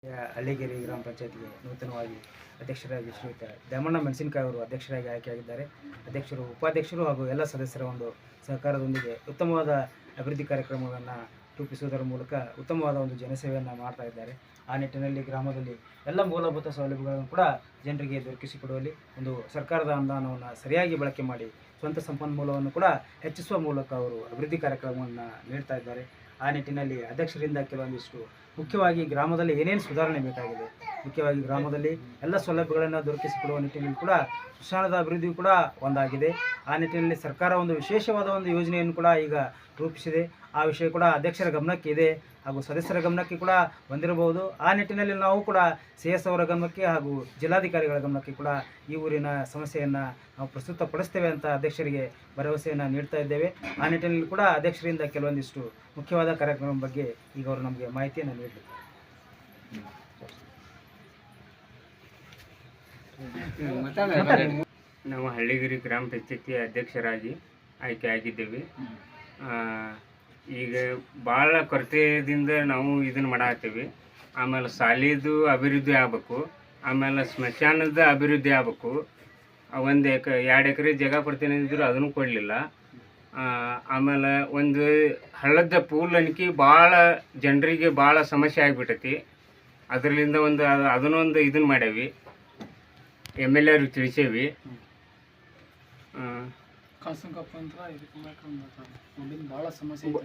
ಹಳ್ಳಿಗೆರೆ ಗ್ರಾಮ ಪಂಚಾಯತ್ಗೆ ನೂತನವಾಗಿ ಅಧ್ಯಕ್ಷರಾಗಿ ಶ್ರೀಯುತ ದ್ಯಾಮಣ್ಣ ಮೆಣಸಿನಕಾಯಿ ಅವರು ಅಧ್ಯಕ್ಷರಾಗಿ ಆಯ್ಕೆಯಾಗಿದ್ದಾರೆ. ಅಧ್ಯಕ್ಷರು, ಉಪಾಧ್ಯಕ್ಷರು ಹಾಗೂ ಎಲ್ಲ ಸದಸ್ಯರ ಒಂದು ಸಹಕಾರದೊಂದಿಗೆ ಉತ್ತಮವಾದ ಅಭಿವೃದ್ಧಿ ಕಾರ್ಯಕ್ರಮಗಳನ್ನು ರೂಪಿಸುವುದರ ಮೂಲಕ ಉತ್ತಮವಾದ ಒಂದು ಜನಸೇವೆಯನ್ನು ಮಾಡ್ತಾ ಇದ್ದಾರೆ. ಆ ನಿಟ್ಟಿನಲ್ಲಿ ಗ್ರಾಮದಲ್ಲಿ ಎಲ್ಲ ಮೂಲಭೂತ ಸೌಲಭ್ಯಗಳನ್ನು ಕೂಡ ಜನರಿಗೆ ದೊರಕಿಸಿಕೊಡುವಲ್ಲಿ ಒಂದು ಸರ್ಕಾರದ ಅನುದಾನವನ್ನು ಸರಿಯಾಗಿ ಬಳಕೆ ಮಾಡಿ ಸ್ವಂತ ಸಂಪನ್ಮೂಲವನ್ನು ಕೂಡ ಹೆಚ್ಚಿಸುವ ಮೂಲಕ ಅವರು ಅಭಿವೃದ್ಧಿ ಕಾರ್ಯಕ್ರಮವನ್ನು ನೀಡ್ತಾ ಇದ್ದಾರೆ. ಆ ನಿಟ್ಟಿನಲ್ಲಿ ಅಧ್ಯಕ್ಷರಿಂದ ಕೆಲವೊಂದಿಷ್ಟು ಮುಖ್ಯವಾಗಿ ಗ್ರಾಮದಲ್ಲಿ ಏನೇನು ಸುಧಾರಣೆ ಬೇಕಾಗಿದೆ, ಮುಖ್ಯವಾಗಿ ಗ್ರಾಮದಲ್ಲಿ ಎಲ್ಲ ಸೌಲಭ್ಯಗಳನ್ನು ದೊರಕಿಸಿಕೊಡುವ ನಿಟ್ಟಿನಲ್ಲಿ ಕೂಡ ಶಿಕ್ಷಣದ ಅಭಿವೃದ್ಧಿಯೂ ಕೂಡ ಒಂದಾಗಿದೆ. ಆ ನಿಟ್ಟಿನಲ್ಲಿ ಸರ್ಕಾರ ಒಂದು ವಿಶೇಷವಾದ ಒಂದು ಯೋಜನೆಯನ್ನು ಕೂಡ ಈಗ ರೂಪಿಸಿದೆ. ಆ ವಿಷಯ ಕೂಡ ಅಧ್ಯಕ್ಷರ ಗಮನಕ್ಕೆ ಇದೆ ಹಾಗೂ ಸದಸ್ಯರ ಗಮನಕ್ಕೆ ಕೂಡ ಬಂದಿರಬಹುದು. ಆ ನಿಟ್ಟಿನಲ್ಲಿ ನಾವು ಕೂಡ CS ಅವರ ಗಮನಕ್ಕೆ ಹಾಗೂ ಜಿಲ್ಲಾಧಿಕಾರಿಗಳ ಗಮನಕ್ಕೆ ಕೂಡ ಈ ಊರಿನ ಸಮಸ್ಯೆಯನ್ನು ನಾವು ಪ್ರಸ್ತುತಪಡಿಸ್ತೇವೆ ಅಂತ ಅಧ್ಯಕ್ಷರಿಗೆ ಭರವಸೆಯನ್ನು ನೀಡ್ತಾ ಇದ್ದೇವೆ. ಆ ನಿಟ್ಟಿನಲ್ಲಿ ಕೂಡ ಅಧ್ಯಕ್ಷರಿಂದ ಕೆಲವೊಂದಿಷ್ಟು ಮುಖ್ಯವಾದ ಕಾರ್ಯಕ್ರಮದ ಬಗ್ಗೆ ಈಗ ಅವರು ನಮಗೆ ಮಾಹಿತಿಯನ್ನು ನೀಡಲಿದ್ದಾರೆ. ನಾವು ಹಳ್ಳಿಗೆರೆ ಗ್ರಾಮ ಪಂಚಾಯತಿ ಅಧ್ಯಕ್ಷರಾಗಿ ಆಯ್ಕೆಯಾಗಿದ್ದೇವೆ. ಈಗ ಭಾಳ ಕೊರತೆಯಿಂದ ನಾವು ಇದನ್ನು ಮಾಡಾಕತ್ತೀವಿ. ಆಮೇಲೆ ಶಾಲೆದು ಅಭಿವೃದ್ಧಿ ಆಗಬೇಕು, ಆಮೇಲೆ ಸ್ಮಶಾನದ ಅಭಿವೃದ್ಧಿ ಆಗಬೇಕು. 2 ಎಕರೆ ಜಾಗ ಕೊಡ್ತೀನಿ ಅಂದಿದ್ರು ಅದನ್ನು ಕೊಡಲಿಲ್ಲ. ಆಮೇಲೆ ಒಂದು ಹಳ್ಳದ ಪೂಲ್ ಅನ್ಕಿ ಭಾಳ ಜನರಿಗೆ ಭಾಳ ಸಮಸ್ಯೆ ಆಗಿಬಿಟ್ಟೈತಿ. ಅದರಿಂದ ಅದನ್ನೊಂದು ಇದನ್ನು ಮಾಡೇವಿ, MLA ಅವ್ರಿಗೆ ತಿಳಿಸೇವಿ. ಭಾಳ ಸಮಸ್ಯೆ ಐತೆ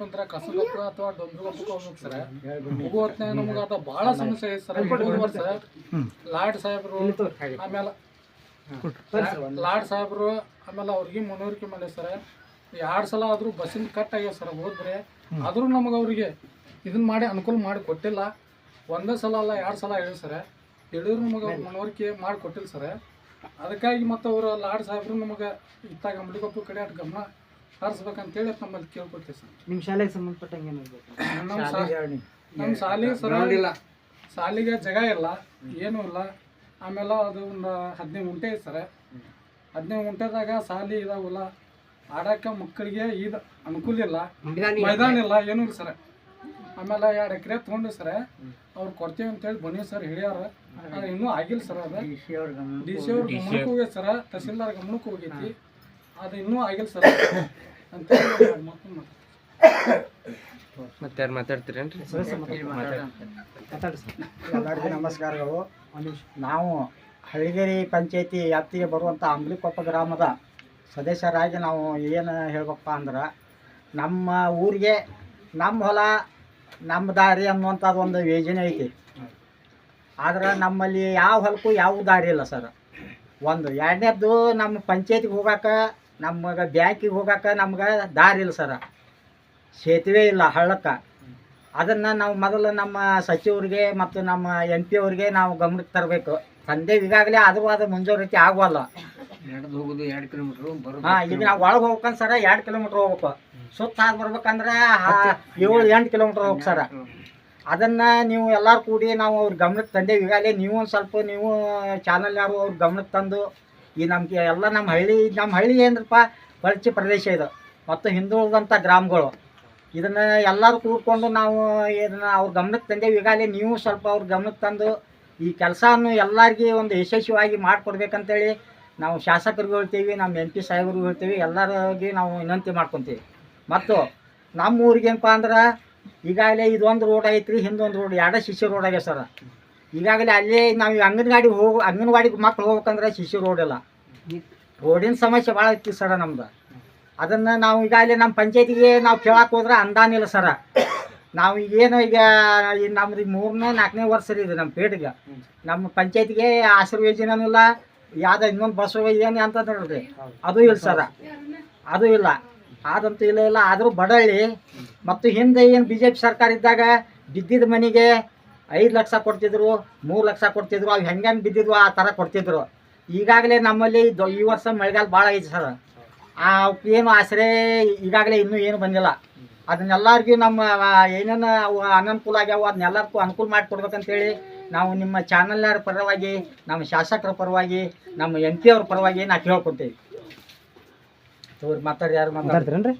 ಅಂತ ಕಸಗಪ್ಪ ಅಥವಾ ಡೊಂಬ್ರಗಪ್ಪಕ್ಕೆ ಹೋಗ್ಬೇಕು ಸರ್. ಹೋಗೋ ಹೊತ್ತಿನಾಗ ನಮ್ಗೆ ಅದು ಭಾಳ ಸಮಸ್ಯೆ ಐತೆ ಸರ್. ವರ್ಷ ಲಾಡ್ ಸಾಹೇಬರು ಆಮೇಲೆ ಆಮೇಲೆ ಅವ್ರಿಗೆ ಮನವರಿಕೆ ಮಾಡಿ ಸರ್. 2 ಸಲ ಆದರೂ ಬಸ್ಸಿನ ಕಟ್ ಆಗ್ಯಾವ ಸರ್. ಹೋದ್ರೆ ಆದರೂ ನಮಗೆ ಅವ್ರಿಗೆ ಇದನ್ನ ಮಾಡಿ ಅನುಕೂಲ ಮಾಡಿ ಕೊಟ್ಟಿಲ್ಲ. 1 ಸಲ ಅಲ್ಲ 2 ಸಲ ಹೇಳಿ ಸರ್. ಹೇಳಿದ್ರು ನಮಗೆ ಮನವರಿಕೆ ಮಾಡಿ ಕೊಟ್ಟಿಲ್ಲ ಸರ್. ಅದಕ್ಕಾಗಿ ಮತ್ತು ಅವರು ಲಾಡ್ ಸಾಹೇಬರು ನಮಗೆ ಇತ್ತಾಗ ಅಂಬಲಿಗೊಬ್ಬ ಕಡೆ ಅಷ್ಟು ಗಮನ ಹರಿಸ್ಬೇಕಂತೇಳಿ ನಮ್ಮಲ್ಲಿ ಕೇಳ್ಕೊಡ್ತೀವಿ ಸರ್. ನಿಮ್ಮ ಶಾಲೆಗೆ ಸಂಬಂಧಪಟ್ಟಂಗೆ ನಮ್ಮ ಶಾಲೆಗೆ ಸರ್ ಶಾಲೆಗೆ ಜಾಗ ಇಲ್ಲ, ಏನೂ ಇಲ್ಲ. ಆಮೇಲೆ ಅದು ಒಂದು 15 ಗುಂಟೆ ಐತೆ ಸರ್. 15 ಗುಂಟೆದಾಗ ಶಾಲೆ ಇದಾವಲ್ಲ, ಆಡೋಕ್ಕೆ ಮಕ್ಕಳಿಗೆ ಇದು ಅನುಕೂಲ ಇಲ್ಲ, ಮೈದಾನ ಇಲ್ಲ, ಏನೂ ಇಲ್ಲ ಸರ್. ಆಮೇಲೆ 2 ಎಕರೆ ತೊಗೊಂಡು ಸರ್ ಅವ್ರು ಕೊಡ್ತೀವಿ ಅಂತೇಳಿ ಬನ್ನಿ ಸರ್ ಹೇಳ್ಯಾರ. ಅದು ಇನ್ನೂ ಆಗಿಲ್ಲ ಸರ್. ಅದು DC ಅವ್ರ ಗಮನಕ್ಕೆ ಹೋಗೈತೆ ಸರ್, ತಹಸೀಲ್ದಾರ್ ಗಮನಕ್ಕೆ ಹೋಗೈತಿ. ಅದು ಇನ್ನೂ ಆಗಿಲ್ಲ ಸರ್ ಅಂತೇಳಿ ಮತ್ತೆ ಯಾರು ಮಾತಾಡ್ತೀರೇನ್ರಿ? ಎಲ್ಲರಿಗೂ ನಮಸ್ಕಾರಗಳು. ನಾವು ಹಳ್ಳಿಗೆರೆ ಪಂಚಾಯತಿ ವ್ಯಾಪ್ತಿಗೆ ಬರುವಂಥ ಅಂಬ್ಲಿಕೊಪ್ಪ ಗ್ರಾಮದ ಸದಸ್ಯರಾಗಿ ನಾವು ಏನು ಹೇಳ್ಬೇಕಪ್ಪ ಅಂದ್ರೆ, ನಮ್ಮ ಊರಿಗೆ ನಮ್ಮ ಹೊಲ ನಮ್ಮ ದಾರಿ ಅನ್ನುವಂಥದ್ದು ಒಂದು ಯೋಜನೆ ಐತಿ. ಆದ್ರೆ ನಮ್ಮಲ್ಲಿ ಯಾವ ಹೊಲಕ್ಕೂ ಯಾವ ದಾರಿ ಇಲ್ಲ ಸರ್. 2ನೇದ್ದು ನಮ್ಮ ಪಂಚಾಯತಿಗೆ ಹೋಗೋಕೆ, ನಮಗೆ ಬ್ಯಾಂಕಿಗೆ ಹೋಗೋಕೆ ನಮ್ಗೆ ದಾರಿ ಇಲ್ಲ ಸರ್. ಸೇತುವೆ ಇಲ್ಲ ಹಳ್ಳಕ್ಕೆ. ಅದನ್ನು ನಾವು ಮೊದಲು ನಮ್ಮ ಸಚಿವರಿಗೆ ಮತ್ತು ನಮ್ಮ MP ಅವ್ರಿಗೆ ನಾವು ಗಮನಕ್ಕೆ ತರಬೇಕು. ತಂದೆ ಈಗಾಗಲೇ ಆದರೂ ಅದು ಮುಂಜಾಗ್ರತೆ ಆಗುವಲ್ಲ. ಹೋಗೋದು 2 ಕಿಲೋಮೀಟ್ರ್. ಈಗ ನಾವು ಒಳಗೆ ಹೋಗ್ಬೇಕಂತ ಸರ 2 ಕಿಲೋಮೀಟ್ರ್ ಹೋಗ್ಬೇಕು. ಸುತ್ತ ಹಾಕಿ ಬರ್ಬೇಕಂದ್ರೆ 7-8 ಕಿಲೋಮೀಟ್ರ್ ಹೋಗಿ ಸರ. ಅದನ್ನು ನೀವು ಎಲ್ಲರೂ ಕೂಡಿ ನಾವು ಅವ್ರ ಗಮನಕ್ಕೆ ತಂದೇವೆ. ಈಗಾಗಲೇ ನೀವು ಒಂದು ಸ್ವಲ್ಪ ನೀವು ಚಾನಲ್ ಯಾರು ಅವ್ರ ಗಮನಕ್ಕೆ ತಂದು ಈ ನಮಗೆ ಎಲ್ಲ ನಮ್ಮ ಹಳ್ಳಿ ಏನಪ್ಪ ಪರಿಚಯ ಪ್ರದೇಶ ಇದು ಮತ್ತು ಹಿಂದುಳಿದಂಥ ಗ್ರಾಮಗಳು. ಇದನ್ನು ಎಲ್ಲರೂ ಕೂಡ್ಕೊಂಡು ನಾವು ಇದನ್ನು ಅವ್ರ ಗಮನಕ್ಕೆ ತಂದೇವೆ. ಈಗಾಗಲೇ ನೀವು ಸ್ವಲ್ಪ ಅವ್ರ ಗಮನಕ್ಕೆ ತಂದು ಈ ಕೆಲಸವನ್ನು ಎಲ್ಲರಿಗೆ ಒಂದು ಯಶಸ್ವಿಯಾಗಿ ಮಾಡಿಕೊಡ್ಬೇಕಂತೇಳಿ ನಾವು ಶಾಸಕರಿಗೆ ಹೇಳ್ತೀವಿ, ನಮ್ಮ MP ಸಾಹೇಬ್ರಿಗೆ ಹೇಳ್ತೀವಿ, ಎಲ್ಲರಿಗೆ ನಾವು ವಿನಂತಿ ಮಾಡ್ಕೊತೀವಿ. ಮತ್ತು ನಮ್ಮ ಊರಿಗೆ ಏನಪ್ಪ ಅಂದ್ರೆ ಈಗಾಗಲೇ ಇದೊಂದು ರೋಡ್ ಐತ್ರಿ, ಹಿಂದೊಂದು ರೋಡ್, 2 ಶಿಶು ರೋಡ್ ಆಗ್ಯಾವ ಸರ್. ಈಗಾಗಲೇ ಅಲ್ಲೇ ನಾವು ಅಂಗನವಾಡಿಗೆ ಮಕ್ಳು ಹೋಗ್ಬೇಕಂದ್ರೆ ಶಿಶು ರೋಡ್ ಇಲ್ಲ. ರೋಡಿನ ಸಮಸ್ಯೆ ಭಾಳ ಐತಿ ಸರ ನಮ್ದು. ಅದನ್ನು ನಾವು ಈಗಾಗಲೇ ನಮ್ಮ ಪಂಚಾಯತಿಗೆ ನಾವು ಕೇಳಕ್ಕೆ ಹೋದ್ರೆ ಅನುದಾನ ಇಲ್ಲ ಸರ. ನಾವು ಏನು ಈಗ ನಮ್ದು 3ನೇ-4ನೇ ವರ್ಷ ಇದೆ ನಮ್ಮ ಪೇಟಿಗೆ. ನಮ್ಮ ಪಂಚಾಯತಿಗೆ ಆಶೀರ್ವಚನೂ ಇಲ್ಲ, ಯಾವ್ದು ಇನ್ನೊಂದು ಬಸ್ ಏನು ಅಂತ ನೋಡ್ರಿ ಅದು ಇಲ್ಲ ಸರ, ಅದು ಇಲ್ಲ. ಅದಂತೂ ಇಲ್ಲ. ಆದರೂ ಬಡಳ್ಳಿ ಮತ್ತು ಹಿಂದೆ ಏನು BJP ಸರ್ಕಾರ ಇದ್ದಾಗ ಬಿದ್ದಿದ್ದ ಮನೆಗೆ 5 ಲಕ್ಷ ಕೊಡ್ತಿದ್ರು, 3 ಲಕ್ಷ ಕೊಡ್ತಿದ್ರು. ಅವು ಹೆಂಗೆ ಬಿದ್ದಿದ್ವು ಆ ಥರ ಕೊಡ್ತಿದ್ರು. ಈಗಾಗಲೇ ನಮ್ಮಲ್ಲಿ ಈ ವರ್ಷ ಮಳೆಗಾಲ ಭಾಳ ಐತಿ ಸರ್. ಏನು ಆಸರೆ ಈಗಾಗಲೇ ಇನ್ನೂ ಏನು ಬಂದಿಲ್ಲ. ಅದನ್ನೆಲ್ಲರಿಗೂ ನಮ್ಮ ಏನೇನು ಅವು ಅನನುಕೂಲ ಆಗ್ಯಾವ ಅದನ್ನೆಲ್ಲರಿಗೂ ಅನುಕೂಲ ಮಾಡಿಕೊಡ್ಬೇಕಂತೇಳಿ ನಾವು ನಿಮ್ಮ ಚಾನಲ್ನವ್ರ ಪರವಾಗಿ, ನಮ್ಮ ಶಾಸಕರ ಪರವಾಗಿ, ನಮ್ಮ MP ಅವ್ರ ಪರವಾಗಿ ನಾವು ಕೇಳ್ಕೊತೀವಿ. ಮಾತಾಡಿ ಯಾರು ಮಾತಾಡ್ತೀರೇನ್ರಿ?